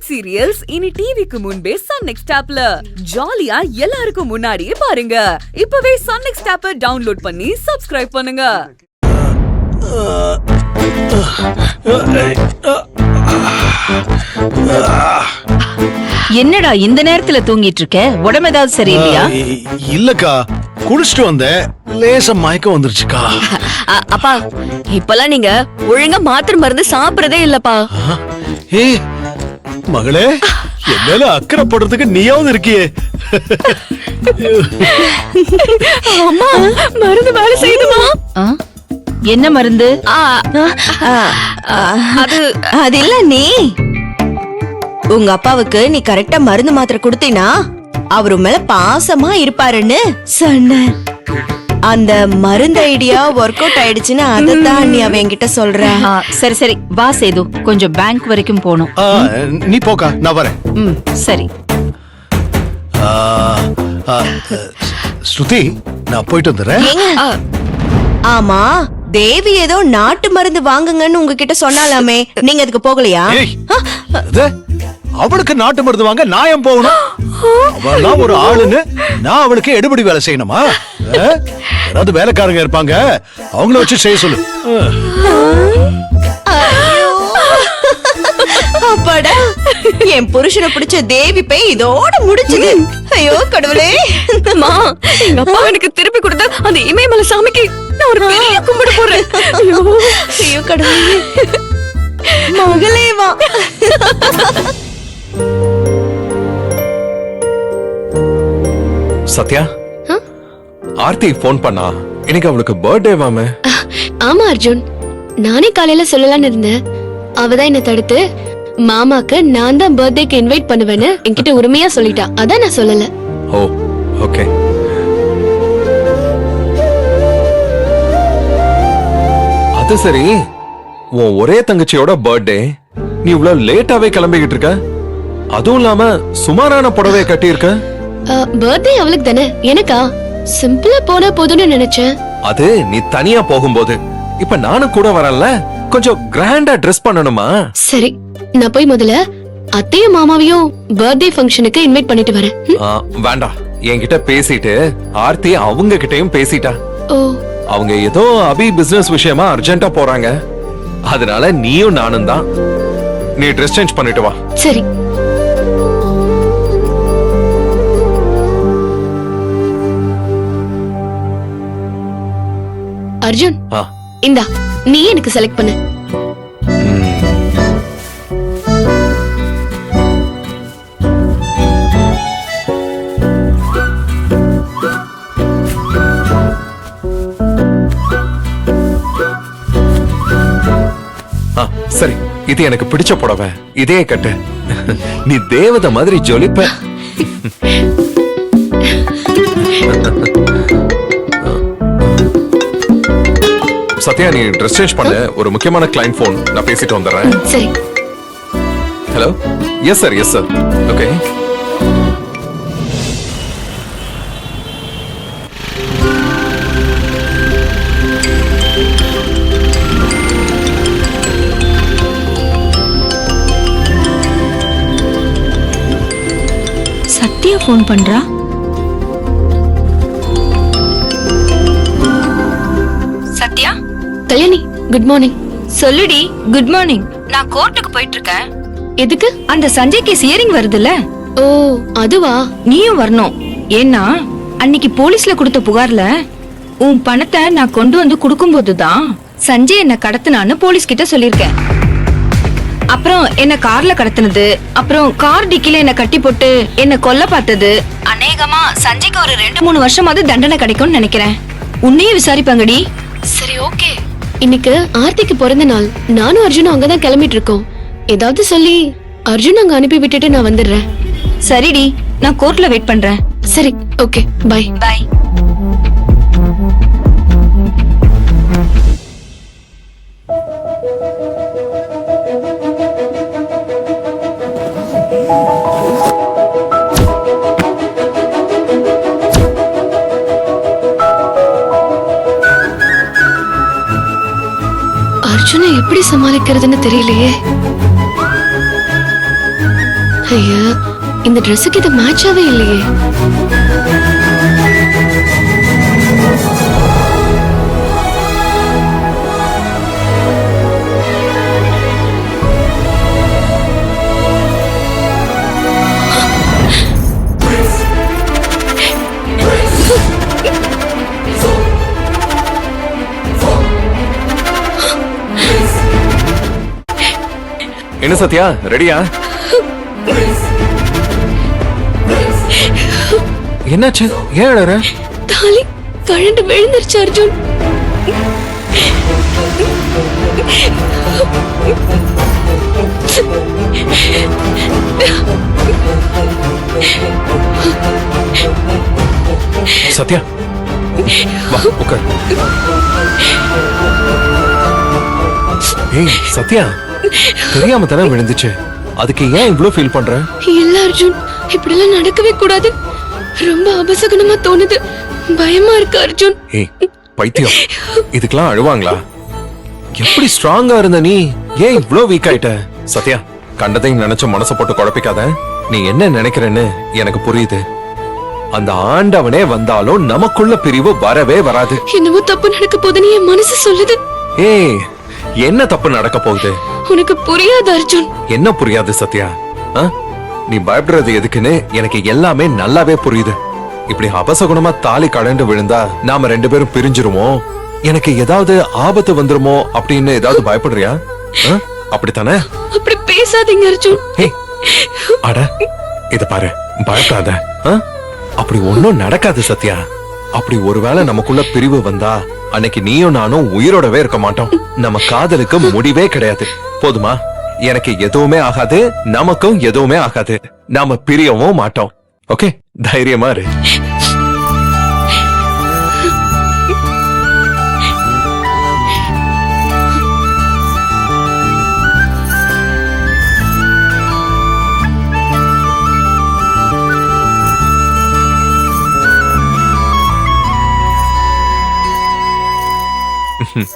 Web serials இனி டிவிக்கு முன்பே சன் நெக்ஸ்ட் ஆப்ல ஜாலியா எல்லாருக்கும் முன்னாடியே பாருங்க. இப்பவே சன் நெக்ஸ்ட் ஆப்பை டவுன்லோட் பண்ணி சப்ஸ்கிரைப் பண்ணுங்க. என்னடா இந்த நேரத்துல தூங்கிட்டு இருக்க? உடம்பு ஏதாவது சரியில்லையா? இல்லக்கா, குளிச்சுட்டு வந்தேன், லேசா மயக்கம் வந்துருச்சுக்கா. அப்பா, இப்பெல்லாம் நீங்க ஒழுங்கா மாத்திரை மருந்து சாப்பிடறதே இல்லப்பா. ஏய் மகளே, என் மேல அக்கறை படுறதுக்கு நீயாவது இருக்கியே. அம்மா, மருந்து வேலை செய்யுதுமா? என்ன மருந்து? அது இல்ல, நீ உங்க அப்பாவுக்கு நீ கரெக்டா மருந்து மாத்திரை கொடுத்தீனா அவரு மேல பாசமா இருப்பாருன்னு சொன்ன. அந்த மருந்து ஐடியா ஒர்க் அவுட் ஆயிடுச்சுன்னு அதத்தான் நீ அவ என்கிட்ட சொல்ற. சரி சரி, வா சேது, கொஞ்சம் பேங்க் வரைக்கும் போகணும். நீ போக்கா, நான் வரேன். சரி. ஸ்ருதி, நான் போயிட்டு வந்துடுறேன். ஆமா, தேவி ஏதோ நாட்டு மருந்து வாங்குங்கன்னு உங்ககிட்ட சொன்னாலாமே, நீங்க அதுக்கு போகலையா? அவளுக்கு நாட்டு மருந்து வாங்க நான் ஏன் போகணும்? அவெல்லாம் ஒரு ஆளுன்னு நான் அவளுக்கு எடுபடி வேலை செய்யணுமா? யாராவது வேலைக்காரங்க இருப்பாங்க, அவங்கள வச்சு செய்ய சொல்லு. அப்பாடா, என் புருஷனை பிடிச்ச தேவி போய் இதோட முடிச்சது. ஐயோ கடவுளே, எங்க அப்பா எனக்கு திருப்பி கொடுத்த அந்த இமயமலை சாமிக்கு நான் ஒரு பெரிய கும்பிட போறேன். ஐயோ கடவுளே, மகளே வா. சத்யா, ஆர்த்தி போன் பண்ணா, இன்னைக்கு அவளுக்கு பர்த்டே வாமே. ஆமா அர்ஜுன், நானே காலையில சொல்லலாம்னு இருந்தேன். அவதான் என்ன தடுத்து மாமாக்கு நான் தான் பர்த்டேக்கு இன்வைட் பண்ணுவேன்னு என்கிட்ட உரிமையா சொல்லிட்டா. அதான் நான் சொல்லல. ஓ ஓகே. அது சரி, உன் ஒரே தங்கச்சியோட பர்த்டே, நீ இவ்வளவு லேட்டாவே கிளம்பிக்கிட்டு இருக்க? அதுவும் இல்லாம சுமாரான புடவைய கட்டி இருக்க. பர்த்டே அவளுக்கு தானே, எனக்கா? சிம்பிளா போனா போதும்னு நினைச்சேன். அது நீ தனியா போகும்போது. இப்ப நானும் கூட வரல, கொஞ்சம் கிராண்டா ட்ரெஸ் பண்ணணுமா? சரி, நான் போய் முதல்ல அத்தையும் மாமாவையும் பர்த்டே ஃபங்க்ஷனுக்கு இன்வைட் பண்ணிட்டு வரேன். வேண்டாம், என்கிட்ட பேசிட்டு ஆர்த்தி அவங்க கிட்டயும் பேசிட்டா. ஓ, அவங்க ஏதோ அபி பிசினஸ் விஷயமா அர்ஜென்ட்டா போறாங்க. அதனால நீயும் நானும் தான். நீ ட்ரெஸ் சேஞ்ச் பண்ணிட்டு வா. சரி. அர்ஜுன், இந்தா நீ எனக்கு செலக்ட் பண்ணு. சரி, இது எனக்கு பிடிச்ச புடவை, இதே கட்டு. நீ தேவதை மாதிரி ஜொலிப்ப. சத்யா, நீ ட்ரெஸ் சேஞ்ச் பண்ணு. ஒரு முக்கியமான கிளையன்ட் போன், நான் பேசிட்டு வந்துடுறேன். சரி. Hello. Yes sir, yes sir. Okay. Sathya phone பண்றா. சத்யா. Kalyani, good morning. சொல்லுடி. Good morning. நான் கோர்ட்டுக்கு போயிட்டு இருக்கேன். எதுக்கு? அந்த சஞ்சய் கேஸ் ஹியரிங் வருதுல்ல. ஓ, அதுவா? நீயும் வரணும். ஏன்னா அன்னைக்கு போலீஸ்ல கொடுத்த புகார்ல உன் பணத்தை நான் கொண்டு வந்து கொடுக்கும் போதுதான் சஞ்சய் என்ன கடத்தினான்னு போலீஸ் கிட்ட சொல்லிருக்கேன். அப்புறம் என்ன கார்ல கடத்தினது, அப்புறம் கார் டிக்கில என்ன கட்டி போட்டு என்ன கொல்ல பார்த்தது, அநேகமா சஞ்சய்க்கு ஒரு 2-3 வருஷமாவது தண்டனை கிடைக்கும்னு நினைக்கிறேன். உன்னையும் விசாரிப்பாங்கடி. சரி, ஓகே. இன்னைக்கு ஆர்த்திக்கு பிறந்த நாள். நானும் அர்ஜுனும் அங்கதான் கிளம்பிட்டு இருக்கோம். ஏதாவது சொல்லி அர்ஜுன் அங்க அனுப்பி விட்டுட்டு நான் வந்துடுறேன். சரிடி, நான் கோர்ட்ல வெயிட் பண்றேன். சரி, ஓகே, பை. பை. அர்ஜுனை எப்படி சமாளிக்கிறதுன்னு தெரியலையே. ஐயா இந்த ட்ரெஸ்ஸுக்கு இது மேட்சாவே இல்லையே. என்ன சத்யா, ரெடியா? என்னாச்சு, ஏன் அழற? தாலி கழண்டு விழுந்துருச்சு அர்ஜுன். சத்யா வா உட்கார். ஏய் சத்யா, தெரியாம தானே விழுந்துச்சு, அதுக்கு ஏன் இவ்ளோ ஃபீல் பண்ற? இல்ல அர்ஜுன், இப்படி எல்லாம் நடக்கவே கூடாது. ரொம்ப அபசகனமா தோணுது, பயமா இருக்கு அர்ஜுன். ஏய் பைத்தியம், இதுக்கெல்லாம் அழுவாங்களா? எப்படி ஸ்ட்ராங்கா இருந்த நீ ஏன் இவ்ளோ வீக் ஆயிட்ட? சத்யா, கண்டதையும் நினைச்சு மனசை போட்டு குழப்பிக்காத. நீ என்ன நினைக்கிறேன்னு எனக்கு புரியுது. அந்த ஆண்டவனே வந்தாலும் நமக்குள்ள பிரிவு வரவே வராது. என்னவோ தப்பு நடக்க போதுன்னு என் மனசு சொல்லுது. ஏய், என்ன தப்பு நடக்க போகுது? உனக்கு புரியாது அர்ஜுன். என்ன புரியாது சத்யா? ஆ? நீ பயப்படுறது எதுக்குன்னு எனக்கு எல்லாமே நல்லாவே புரியுது. இப்படி அபசகுணமா தாலி கழண்டு விழுந்தா நாம 2 பேரும் பிரிஞ்சிருமோ, எனக்கு ஏதாவது ஆபத்து வந்துருமோ அப்படின்னு ஏதாவது பயப்படுறியா? ஆ? அப்படித்தானே? அப்படி பேசாதீங்க அர்ஜுன். ஏய், அட இத பாரு, பயப்படாத. ஆ? அப்படி ஒண்ணும் நடக்காது சத்யா. அப்படி ஒருவேளை நமக்குள்ள பிரிவு வந்தா அன்னைக்கு நீயும் நானும் உயிரோடவே இருக்க மாட்டோம். நம்ம காதலுக்கு முடிவே கிடையாது. போதுமா? எனக்கு எதுவுமே ஆகாது, நமக்கும் எதுவுமே ஆகாது. நாம பிரியவும் மாட்டோம். ஓகே, தைரியமா இரு.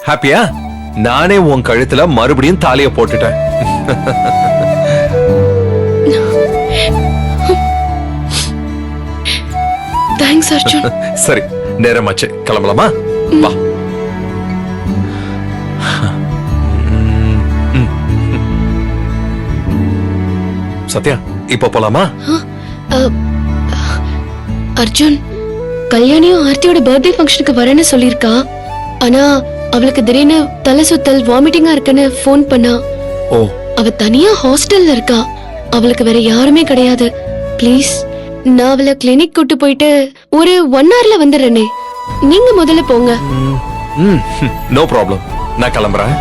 ஹாப்பியா? நானே உன் கழுத்துல மறுபடியும் தாலிய போட்டுட்டேன். தேங்க்ஸ் அர்ஜுன். சரி, நேரமாச்சு, கிளம்பலாமா? வா. சத்யா, இப்ப போலாமா? அர்ஜுன், கல்யாணியும் ஆர்த்தியோட பர்த்டே ஃபங்க்ஷனுக்கு வரேன்னு சொல்லிருக்கா. ஆனா அவளுக்கு திடீர்னு தலை சுத்தல், வாமிட்டிங்கா இருக்குன்னு போன் பண்ணா. ஓ, அவ தனியா ஹாஸ்டல்ல இருக்கா. அவளுக்கு வேற யாருமே கிடையாது. ப்ளீஸ், நான் அவளை கிளினிக் கூட்டு போயிட்டு ஒரு 1 hourல வந்துடுறேனே. நீங்க முதல்ல போங்க. நோ ப்ராப்ளம், நான் கிளம்புறேன்.